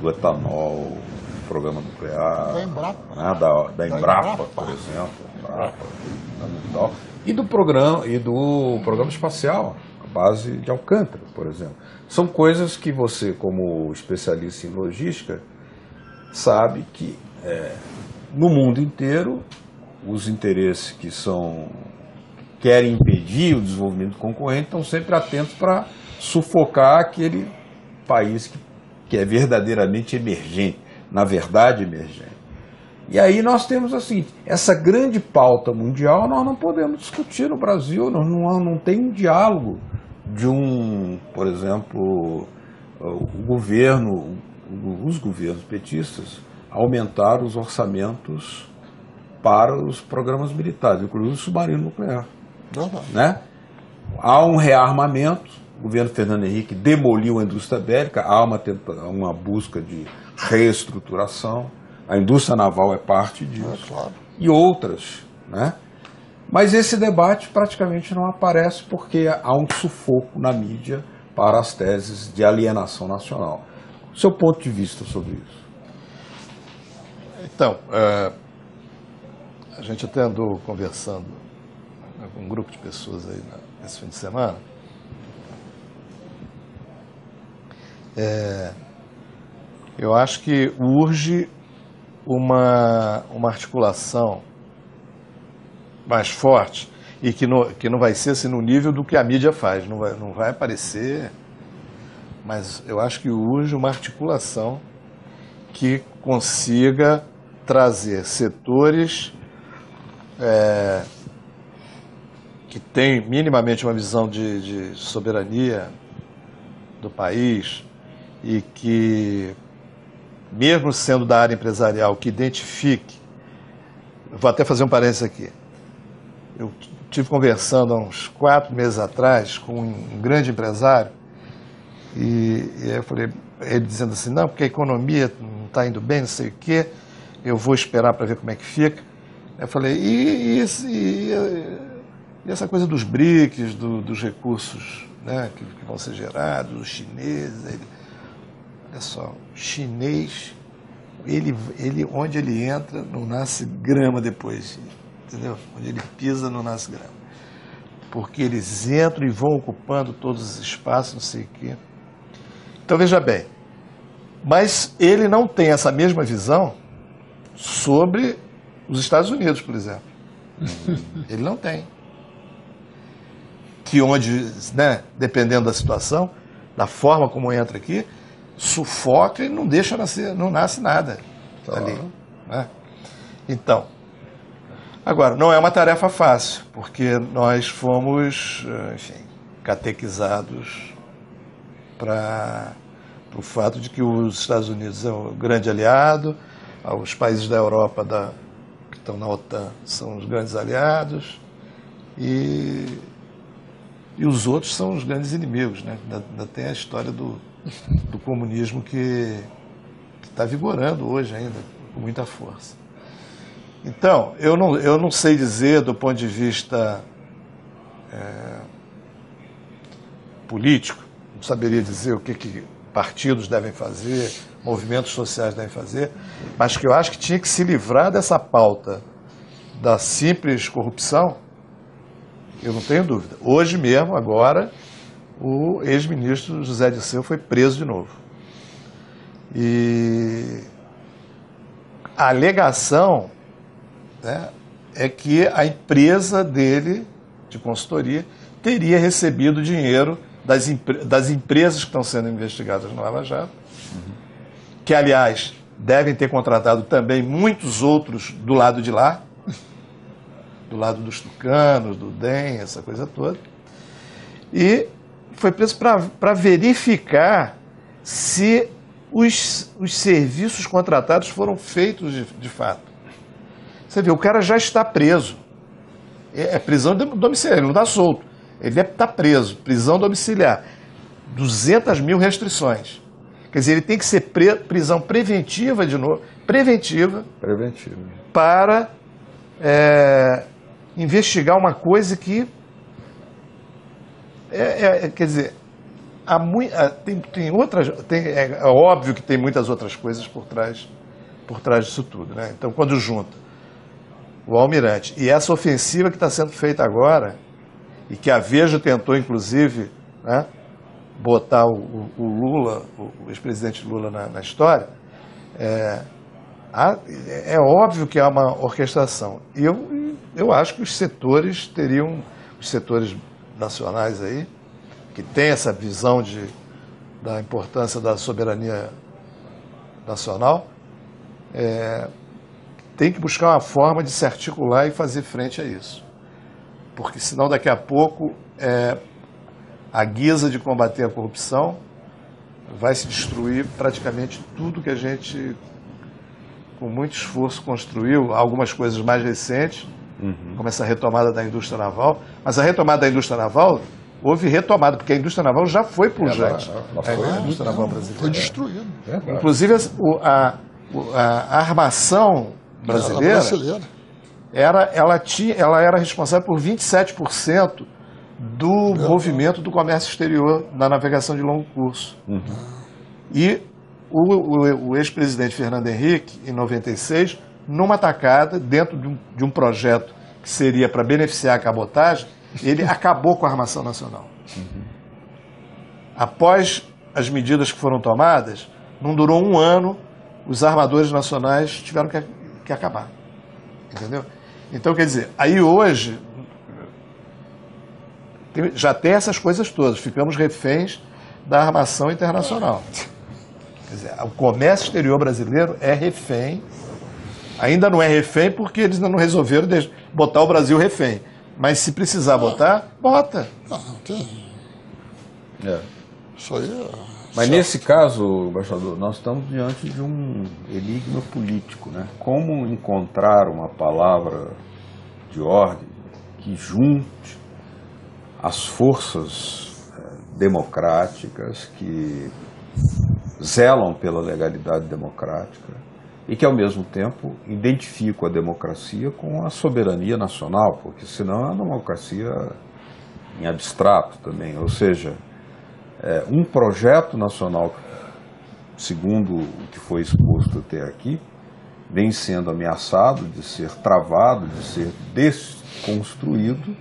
do etanol, do programa nuclear, da Embrapa, por exemplo, e do programa espacial, a base de Alcântara, por exemplo. São coisas que você, como especialista em logística, sabe que no mundo inteiro os interesses que querem impedir o desenvolvimento concorrente estão sempre atentos para sufocar aquele país que é verdadeiramente emergente, na verdade emergente. E aí nós temos assim, essa grande pauta mundial nós não podemos discutir no Brasil, não tem um diálogo de por exemplo, os governos petistas aumentaram os orçamentos para os programas militares, incluindo o submarino nuclear. Né? Há um rearmamento, o governo Fernando Henrique demoliu a indústria bélica, há uma busca de reestruturação, a indústria naval é parte disso, claro. E outras, né? Mas esse debate praticamente não aparece porque há um sufoco na mídia para as teses de alienação nacional. Seu ponto de vista sobre isso? Então, a gente até andou conversando com um grupo de pessoas aí nesse fim de semana. Eu acho que urge uma articulação mais forte e que não vai ser assim, no nível do que a mídia faz, não vai aparecer, mas eu acho que urge uma articulação que consiga trazer setores que têm minimamente uma visão de soberania do país e que, mesmo sendo da área empresarial, que identifique. Vou até fazer um parênteses aqui. Eu estive conversando há uns 4 meses atrás com um grande empresário e aí eu falei, ele dizendo assim, não, porque a economia não está indo bem, não sei o quê, eu vou esperar para ver como é que fica. Eu falei, e essa coisa dos BRICS, dos recursos, né, que vão ser gerados, os chineses, olha só, o chinês, onde ele entra, não nasce grama depois, entendeu? Onde ele pisa, não nasce grama. Porque eles entram e vão ocupando todos os espaços, não sei o quê. Então, veja bem, mas ele não tem essa mesma visão sobre os Estados Unidos, por exemplo. Ele não tem. Que onde, né, dependendo da situação, da forma como entra aqui, sufoca e não deixa nascer, não nasce nada. ali. Né? Então, agora, não é uma tarefa fácil, porque nós fomos, enfim, catequizados para o fato de que os Estados Unidos é um grande aliado, os países da Europa que estão na OTAN são os grandes aliados e os outros são os grandes inimigos. Né? Ainda tem a história do comunismo que está vigorando hoje ainda, com muita força. Então, eu não sei dizer do ponto de vista político, não saberia dizer o que partidos devem fazer, movimentos sociais devem fazer, mas que eu acho que tinha que se livrar dessa pauta da simples corrupção, eu não tenho dúvida. Hoje mesmo, agora, o ex-ministro José Dirceu foi preso de novo. E a alegação, né, é que a empresa dele, de consultoria, teria recebido dinheiro das empresas que estão sendo investigadas no Lava Jato, que, aliás, devem ter contratado também muitos outros do lado de lá, do lado dos tucanos, do DEM, essa coisa toda, e foi preso para verificar se os serviços contratados foram feitos de fato. Você vê, o cara já está preso. É prisão domiciliar, ele não está solto. Ele deve estar preso, prisão domiciliar. 200 mil restrições. Quer dizer, ele tem que ser prisão preventiva de novo. Preventiva. Para investigar uma coisa que... quer dizer, é óbvio que tem muitas outras coisas por trás disso tudo. Né? Então, quando junta o Almirante e essa ofensiva que está sendo feita agora, e que a Veja tentou, inclusive, né, botar o Lula, o ex-presidente Lula na história, é óbvio que há uma orquestração. E eu acho que os setores nacionais aí, que têm essa visão da importância da soberania nacional, tem que buscar uma forma de se articular e fazer frente a isso. Porque senão daqui a pouco, a guisa de combater a corrupção, vai se destruir praticamente tudo que a gente, com muito esforço, construiu, algumas coisas mais recentes, como essa retomada da indústria naval. Mas a retomada da indústria naval, houve retomada, porque a indústria naval já foi pujante. A indústria naval brasileira. Foi destruída. Inclusive, a armação brasileira, ela era responsável por 27% do movimento do comércio exterior na navegação de longo curso. E o ex-presidente Fernando Henrique, em 96, numa tacada, dentro de um projeto que seria para beneficiar a cabotagem, ele acabou com a armação nacional. Após as medidas que foram tomadas, não durou um ano, os armadores nacionais tiveram que acabar. Entendeu? Então, quer dizer, aí hoje já tem essas coisas todas, ficamos reféns da armação internacional. Quer dizer, o comércio exterior brasileiro é refém, ainda não é refém porque eles ainda não resolveram botar o Brasil refém. Mas se precisar botar, bota. Não tem. Isso aí Mas nesse caso, embaixador, nós estamos diante de um enigma político, né? Como encontrar uma palavra de ordem que junte as forças democráticas que zelam pela legalidade democrática e que, ao mesmo tempo, identificam a democracia com a soberania nacional, porque senão é uma democracia em abstrato também, ou seja, um projeto nacional, segundo o que foi exposto até aqui, vem sendo ameaçado de ser travado, de ser desconstruído,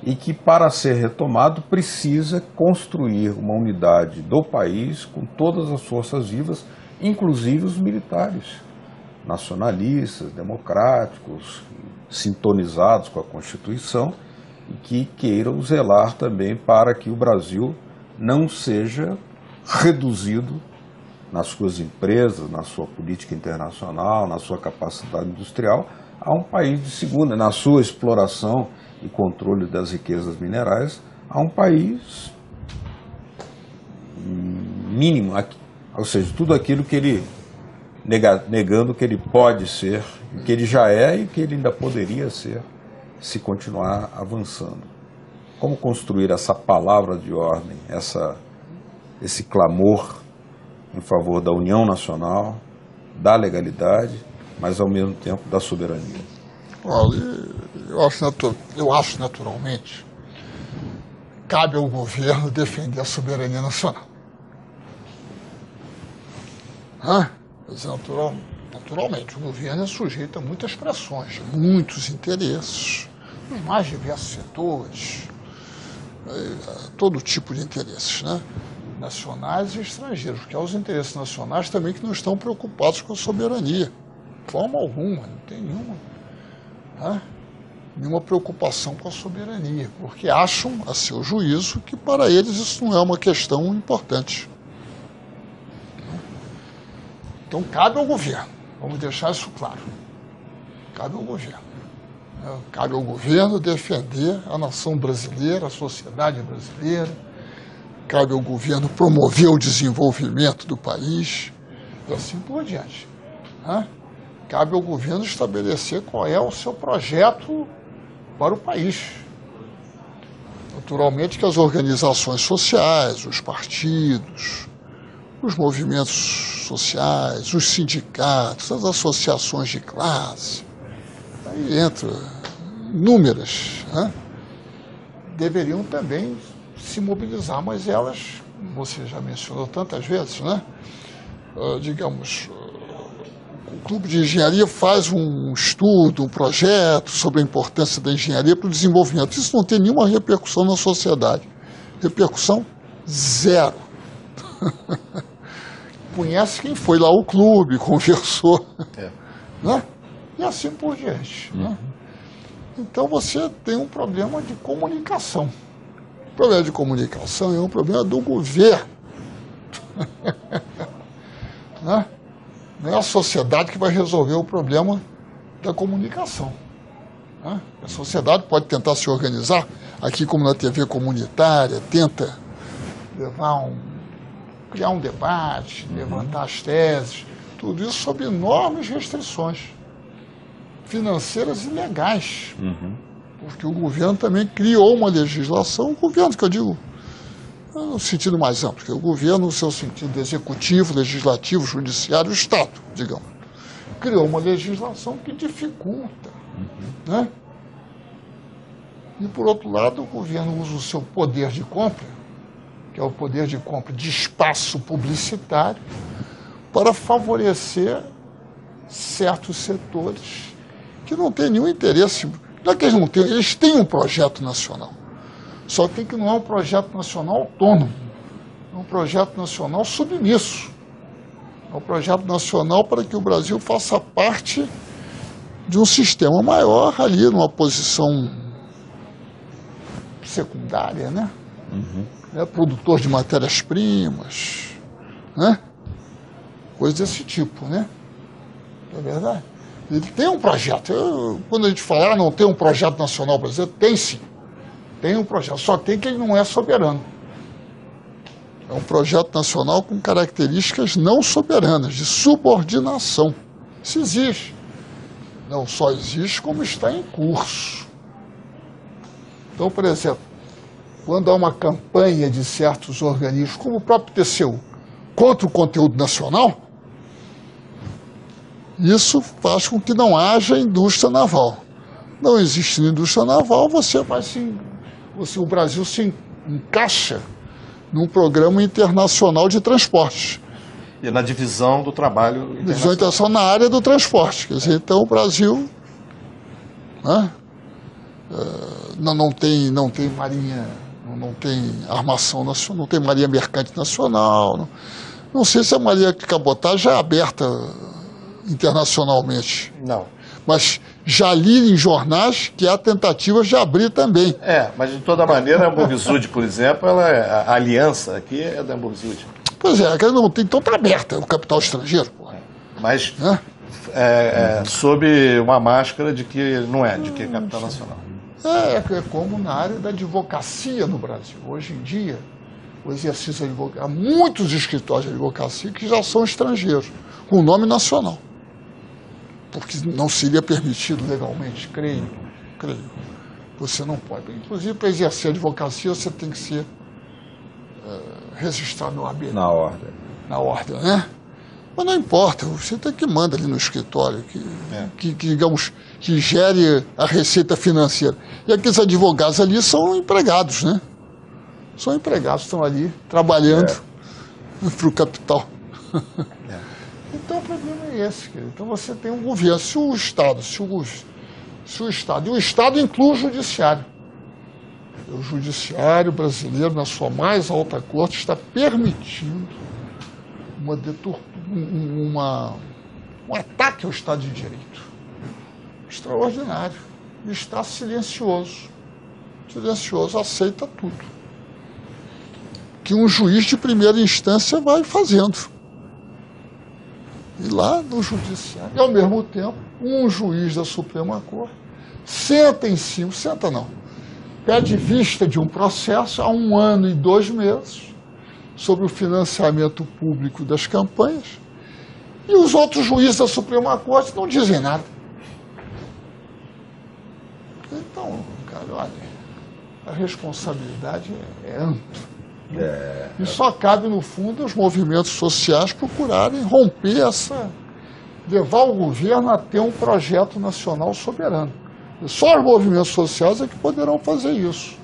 e que, para ser retomado, precisa construir uma unidade do país com todas as forças vivas, inclusive os militares, nacionalistas, democráticos, sintonizados com a Constituição, e que queiram zelar também para que o Brasil não seja reduzido nas suas empresas, na sua política internacional, na sua capacidade industrial, a um país de segunda, na sua exploração e controle das riquezas minerais, a um país mínimo, ou seja, tudo aquilo que ele, negando que ele pode ser, que ele já é e que ele ainda poderia ser, se continuar avançando. Como construir essa palavra de ordem, esse clamor em favor da união nacional, da legalidade, mas ao mesmo tempo da soberania? Olha, eu acho naturalmente, cabe ao governo defender a soberania nacional. Mas naturalmente, o governo é sujeito a muitas pressões, muitos interesses, nos mais diversos setores, todo tipo de interesses, né? Nacionais e estrangeiros, porque há os interesses nacionais também que não estão preocupados com a soberania, de forma alguma, não tem nenhuma preocupação com a soberania, porque acham, a seu juízo, que para eles isso não é uma questão importante. Então cabe ao governo, vamos deixar isso claro, cabe ao governo. Cabe ao governo defender a nação brasileira, a sociedade brasileira, cabe ao governo promover o desenvolvimento do país e assim por diante. Cabe ao governo estabelecer qual é o seu projeto para o país. Naturalmente que as organizações sociais, os partidos, os movimentos sociais, os sindicatos, as associações de classe, aí entra inúmeras, deveriam também se mobilizar, mas elas, você já mencionou tantas vezes, digamos, o Clube de Engenharia faz um estudo, um projeto sobre a importância da engenharia para o desenvolvimento. Isso não tem nenhuma repercussão na sociedade. Repercussão zero. Conhece quem foi lá ao clube, conversou, e assim por diante. Então você tem um problema de comunicação. O problema de comunicação é um problema do governo. Não é a sociedade que vai resolver o problema da comunicação. A sociedade pode tentar se organizar, aqui como na TV comunitária, tenta criar um debate, levantar as teses, tudo isso sob enormes restrições financeiras e legais. Porque o governo também criou uma legislação, o governo que eu digo, no sentido mais amplo, que o governo no seu sentido executivo, legislativo, judiciário, o Estado, digamos, criou uma legislação que dificulta, E, por outro lado, o governo usa o seu poder de compra, que é o poder de compra de espaço publicitário, para favorecer certos setores que não têm nenhum interesse. Não é que eles não têm, eles têm um projeto nacional. Só que não é um projeto nacional autônomo, é um projeto nacional submisso. É um projeto nacional para que o Brasil faça parte de um sistema maior ali, numa posição secundária, produtor de matérias-primas, coisa desse tipo, É verdade? Ele tem um projeto. Quando a gente fala, não tem um projeto nacional brasileiro, tem sim. Tem um projeto, só tem que ele não é soberano. É um projeto nacional com características não soberanas, de subordinação. Isso existe. Não só existe, como está em curso. Então, por exemplo, quando há uma campanha de certos organismos, como o próprio TCU, contra o conteúdo nacional, isso faz com que não haja indústria naval. Não existe indústria naval, o Brasil se encaixa num programa internacional de transporte. E na divisão do trabalho internacional. Divisão na área do transporte. Quer dizer, então o Brasil não tem marinha, não tem armação nacional, não tem marinha mercante nacional. Não sei se a marinha de cabotagem é aberta internacionalmente. Não. Mas já li em jornais que há tentativas de abrir também. Mas de toda maneira a Ambuvisud, por exemplo, a aliança aqui é da Ambuvisud. Pois é, não tem, então está aberta o capital estrangeiro. Porra. Mas sob uma máscara de que não é, de que é capital nacional. É como na área da advocacia no Brasil. Hoje em dia, o exercício de advocacia, há muitos escritórios de advocacia que já são estrangeiros, com nome nacional. Porque não seria permitido legalmente, creio. Você não pode. Inclusive, para exercer a advocacia, você tem que ser registrado no AB. Na ordem. Na ordem, né? Mas não importa, você tem que mandar ali no escritório, digamos, que gere a receita financeira. E aqueles advogados ali são empregados, né? São empregados, estão ali trabalhando para o capital. Então o problema é esse, querido. Então você tem um governo, se o Estado, e o Estado inclui o Judiciário. O Judiciário brasileiro, na sua mais alta corte, está permitindo um ataque ao Estado de Direito. Extraordinário. E está silencioso. Silencioso, aceita tudo. Que um juiz de primeira instância vai fazendo. E lá no Judiciário, e ao mesmo tempo, um juiz da Suprema Corte senta em cima, pede vista de um processo há 1 ano e 2 meses sobre o financiamento público das campanhas, e os outros juízes da Suprema Corte não dizem nada. Então, cara, olha, a responsabilidade é ampla. E só cabe, no fundo, os movimentos sociais procurarem romper levar o governo a ter um projeto nacional soberano. E só os movimentos sociais é que poderão fazer isso.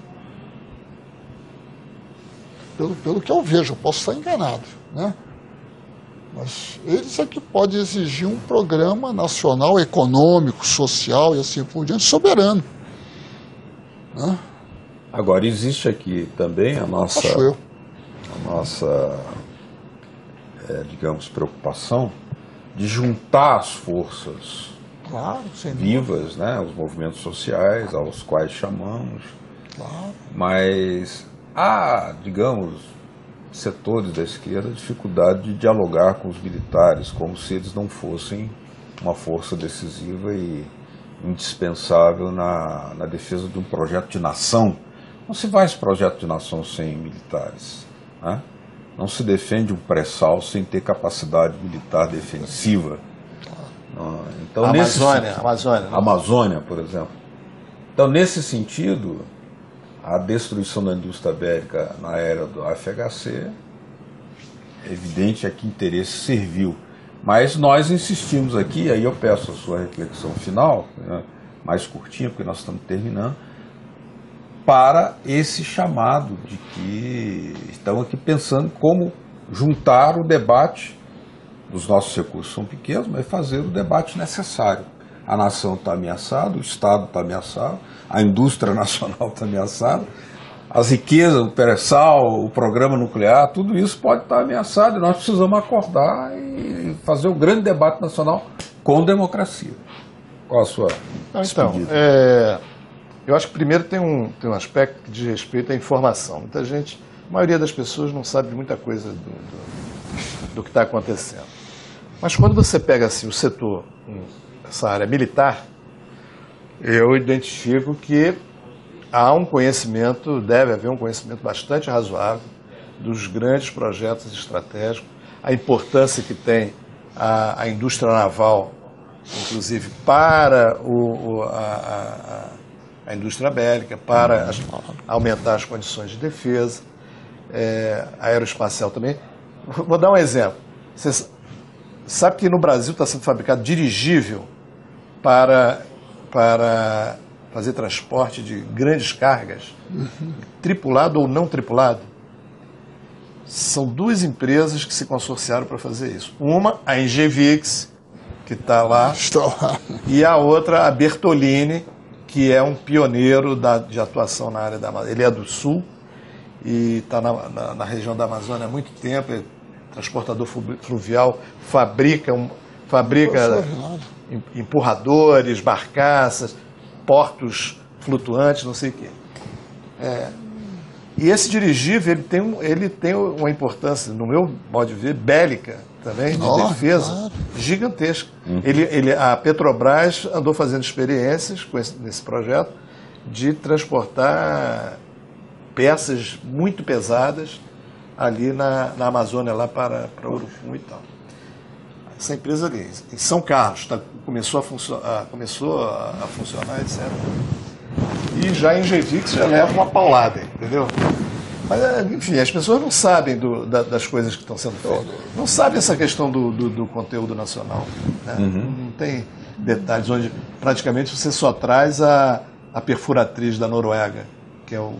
Pelo que eu vejo, eu posso estar enganado, né? Mas eles é que podem exigir um programa nacional, econômico, social e assim por diante, soberano. Né? Agora, existe aqui também a nossa digamos, preocupação de juntar as forças vivas, né, os movimentos sociais, aos quais chamamos. Claro. Mas há, digamos, setores da esquerda dificuldade de dialogar com os militares, como se eles não fossem uma força decisiva e indispensável na defesa de um projeto de nação. Não se faz projeto de nação sem militares, né? Não se defende um pré-sal sem ter capacidade militar defensiva. Então, Amazônia, por exemplo. Então, nesse sentido, a destruição da indústria bélica na era do FHC, é evidente a que interesse serviu. Mas nós insistimos aqui, aí eu peço a sua reflexão final, né, mais curtinha, porque nós estamos terminando, para esse chamado de que estão aqui pensando como juntar o debate dos nossos recursos são pequenos, mas fazer o debate necessário. A nação está ameaçada, o Estado está ameaçado, a indústria nacional está ameaçada, as riquezas, o pré-sal, o programa nuclear, tudo isso pode estar ameaçado e nós precisamos acordar e fazer um grande debate nacional com democracia. Qual a sua despedida? Eu acho que primeiro tem um aspecto que diz respeito à informação. Muita gente, a maioria das pessoas não sabe muita coisa do que está acontecendo. Mas quando você pega assim, o setor, essa área militar, eu identifico que há um conhecimento, deve haver um conhecimento bastante razoável dos grandes projetos estratégicos, a importância que tem a indústria naval, inclusive para a indústria bélica, para aumentar as condições de defesa, aeroespacial também. Vou dar um exemplo. Você sabe que no Brasil está sendo fabricado dirigível para fazer transporte de grandes cargas, tripulado ou não tripulado? São 2 empresas que se consorciaram para fazer isso. Uma, a Engevix, que está lá, e a outra, a Bertolini, que é um pioneiro de atuação na área da Amazônia. Ele é do Sul e está na região da Amazônia há muito tempo, é transportador fluvial, fabrica empurradores, barcaças, portos flutuantes, não sei o quê. E esse dirigível, ele tem uma importância, no meu modo de ver, bélica também, de defesa, gigantesca. A Petrobras andou fazendo experiências nesse projeto de transportar peças muito pesadas ali na Amazônia, lá para Urucum e tal. Essa empresa ali, em São Carlos, começou a funcionar, etc. E já em Engevix já leva uma paulada, entendeu? Mas, enfim, as pessoas não sabem das coisas que estão sendo feitas. Não sabem essa questão do conteúdo nacional. Né? Não tem detalhes onde praticamente você só traz a perfuratriz da Noruega, que é o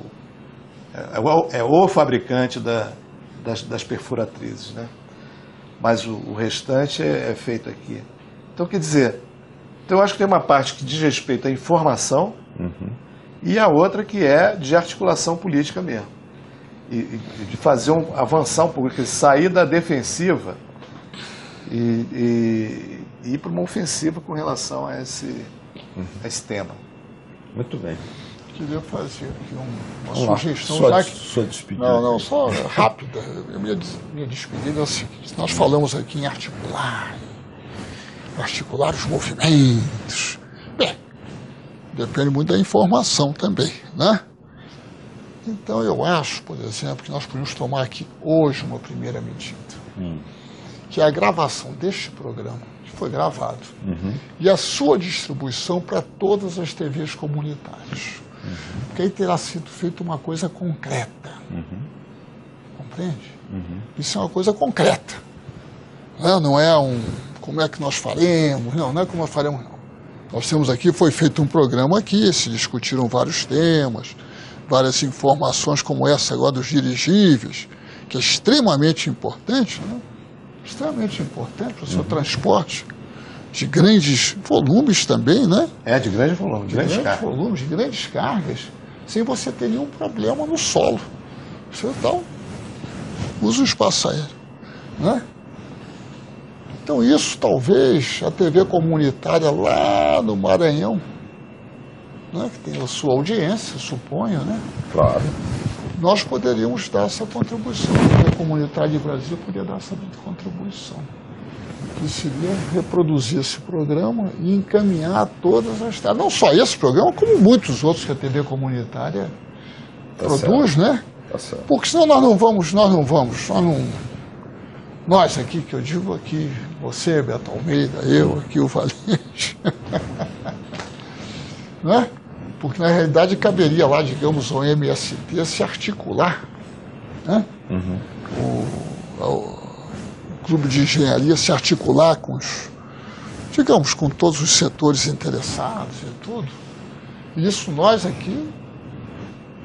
fabricante das perfuratrizes, né? Mas o restante é feito aqui. Então, quer dizer, eu acho que tem uma parte que diz respeito à informação e a outra que é de articulação política mesmo. E de fazer avançar um pouco, sair da defensiva e ir para uma ofensiva com relação a esse tema. Muito bem. Queria fazer aqui uma sugestão. Sua despedida. Não, só rápida. Minha despedida é o seguinte: nós falamos aqui em articular os movimentos. Bem, depende muito da informação também, né? Então eu acho, por exemplo, que nós podemos tomar aqui hoje uma primeira medida, que é a gravação deste programa, que foi gravado, e a sua distribuição para todas as TVs comunitárias. Porque aí terá sido feita uma coisa concreta. Compreende? Isso é uma coisa concreta. Não é como é que nós faremos, não é como nós faremos, não. Nós temos aqui, foi feito um programa aqui, se discutiram vários temas, várias informações como essa agora dos dirigíveis, que é extremamente importante, né? Extremamente importante para o seu transporte de grandes volumes também, né? De grandes volumes, de grandes cargas, sem você ter nenhum problema no solo. Você então usa o espaço aéreo, né? Então isso talvez a TV comunitária lá no Maranhão, né, que tem a sua audiência, suponho, né? Claro. Nós poderíamos dar essa contribuição. A TV comunitária de Brasília poderia dar essa contribuição. Que seria reproduzir esse programa e encaminhar todas as tarefas. Não só esse programa, como muitos outros que a TV comunitária produz, certo, né? Tá certo. Porque senão nós aqui, que eu digo aqui, você, Beto Almeida, eu aqui, o Valente, né? Porque na realidade caberia lá, digamos, ao MST se articular, né? O Clube de Engenharia se articular com com todos os setores interessados e tudo. E isso nós aqui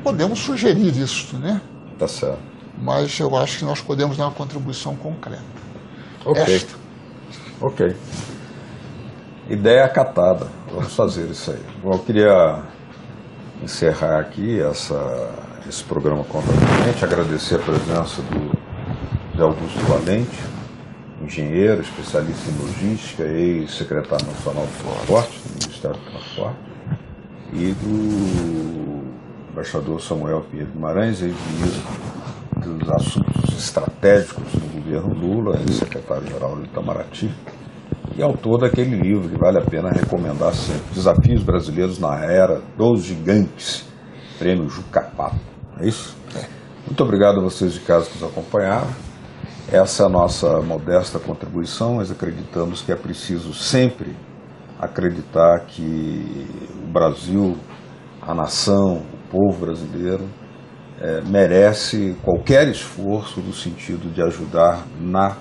podemos sugerir isso, né? Tá certo. Mas eu acho que nós podemos dar uma contribuição concreta. Ok. Ideia acatada. Vamos fazer isso aí. Eu queria encerrar aqui esse programa Contra a Corrente, agradecer a presença de Augusto Valente, engenheiro, especialista em logística, ex-secretário nacional do Transporte, do Ministério do Transporte, e do embaixador Samuel Pinheiro Guimarães, ex-ministro dos Assuntos Estratégicos do governo Lula, ex-secretário-geral do Itamaraty, e autor daquele livro que vale a pena recomendar sempre, Desafios Brasileiros na Era dos Gigantes, Prêmio Juca-Pato. É isso? Muito obrigado a vocês de casa que nos acompanharam. Essa é a nossa modesta contribuição, mas acreditamos que é preciso sempre acreditar que o Brasil, a nação, o povo brasileiro, merece qualquer esforço no sentido de ajudar na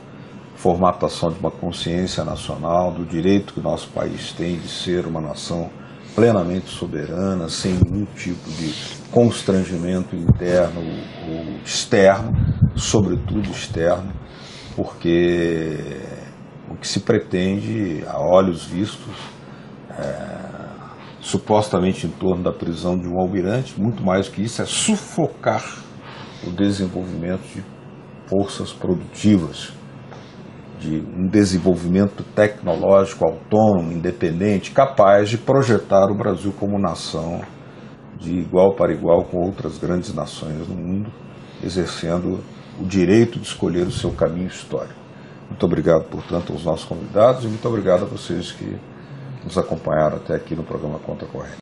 formatação de uma consciência nacional, do direito que o nosso país tem de ser uma nação plenamente soberana, sem nenhum tipo de constrangimento interno ou externo, sobretudo externo, porque o que se pretende, a olhos vistos, supostamente em torno da prisão de um almirante, muito mais do que isso, é sufocar o desenvolvimento de forças produtivas, de um desenvolvimento tecnológico autônomo, independente, capaz de projetar o Brasil como nação de igual para igual com outras grandes nações do mundo, exercendo o direito de escolher o seu caminho histórico. Muito obrigado, portanto, aos nossos convidados e muito obrigado a vocês que nos acompanharam até aqui no programa Contra a Corrente.